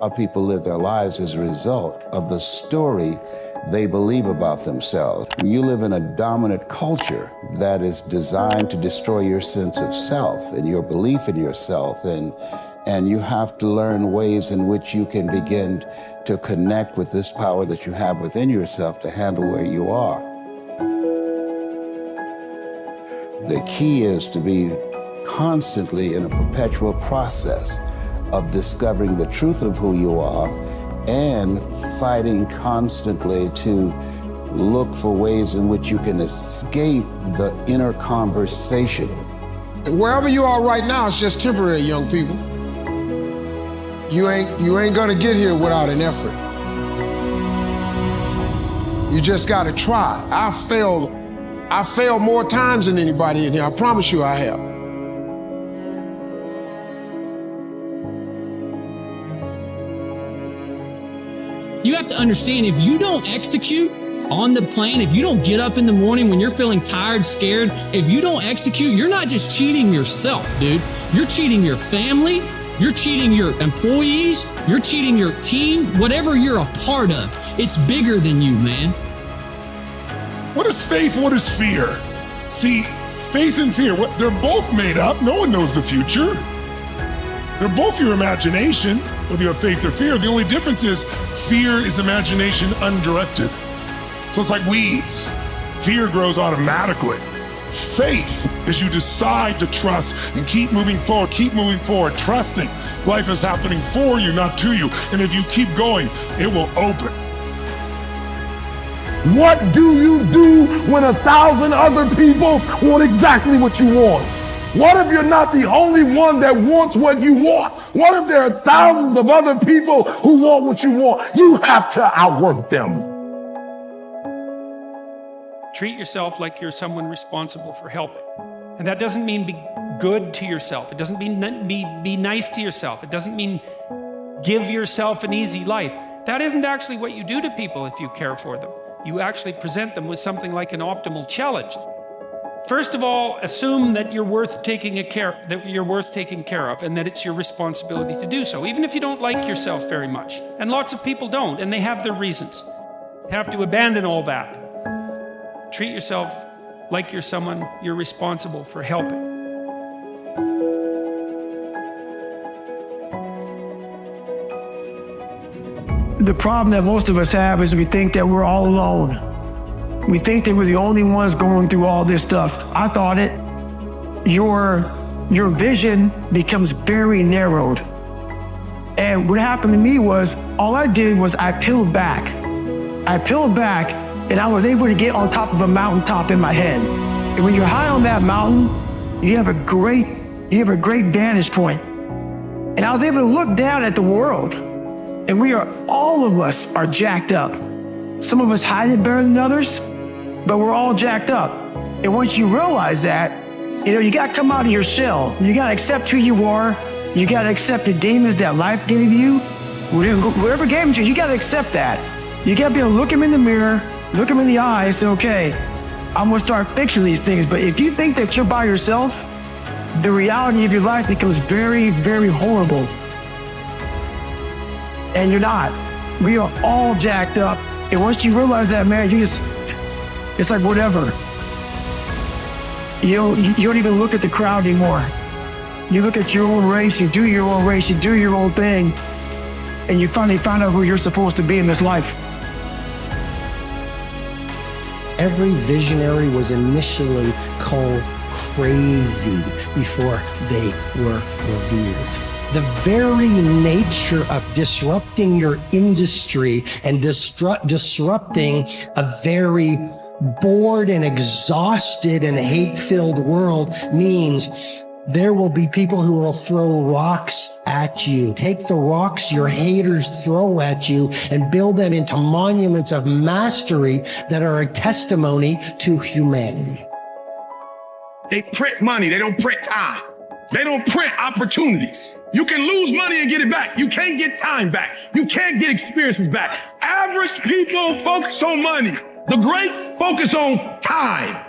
How people live their lives is a result of the story they believe about themselves. You live in a dominant culture that is designed to destroy your sense of self and your belief in yourself, and you have to learn ways in which you can begin to connect with this power that you have within yourself to handle where you are. The key is to be constantly in a perpetual process of discovering the truth of who you are and fighting constantly to look for ways in which you can escape the inner conversation. Wherever you are right now, it's just temporary, young people. You ain't gonna get here without an effort. You just gotta try. I failed more times than anybody in here. I promise you I have. You have to understand, if you don't execute on the plan, if you don't get up in the morning when you're feeling tired, scared, if you don't execute, you're not just cheating yourself, dude. You're cheating your family, you're cheating your employees, you're cheating your team, whatever you're a part of. It's bigger than you, man. What is faith? What is fear? See, faith and fear, they're both made up. No one knows the future. They're both your imagination, whether you have faith or fear. The only difference is fear is imagination undirected. So it's like weeds. Fear grows automatically. Faith is you decide to trust and keep moving forward, trusting life is happening for you, not to you. And if you keep going, it will open. What do you do when 1,000 other people want exactly what you want? What if you're not the only one that wants what you want? What if there are thousands of other people who want what you want? You have to outwork them. Treat yourself like you're someone responsible for helping. And that doesn't mean be good to yourself. It doesn't mean be nice to yourself. It doesn't mean give yourself an easy life. That isn't actually what you do to people if you care for them. You actually present them with something like an optimal challenge. First of all, assume that you're worth taking care of, and that it's your responsibility to do so, even if you don't like yourself very much. And lots of people don't, and they have their reasons. You have to abandon all that. Treat yourself like you're someone you're responsible for helping. The problem that most of us have is we think that we're all alone. We think that we're the only ones going through all this stuff. I thought it. Your vision becomes very narrowed. And what happened to me was, all I did was I peeled back. And I was able to get on top of a mountaintop in my head. And when you're high on that mountain, you have a great vantage point. And I was able to look down at the world. And all of us are jacked up. Some of us hide it better than others, but we're all jacked up. And once you realize that, you gotta come out of your shell. You gotta accept who you are. You gotta accept the demons that life gave you. Whatever gave them to you, you gotta accept that. You gotta be able to look them in the mirror, look them in the eye and say, okay, I'm gonna start fixing these things. But if you think that you're by yourself, the reality of your life becomes very, very horrible. And you're not. We are all jacked up. And once you realize that, man, it's like whatever. You don't even look at the crowd anymore. You look at your own race, you do your own race, you do your own thing, and you finally find out who you're supposed to be in this life. Every visionary was initially called crazy before they were revered. The very nature of disrupting your industry and disrupting a very bored and exhausted and hate-filled world means there will be people who will throw rocks at you. Take the rocks your haters throw at you and build them into monuments of mastery that are a testimony to humanity. They print money, they don't print time. They don't print opportunities. You can lose money and get it back. You can't get time back. You can't get experiences back. Average people focus on money. The greats focus on time.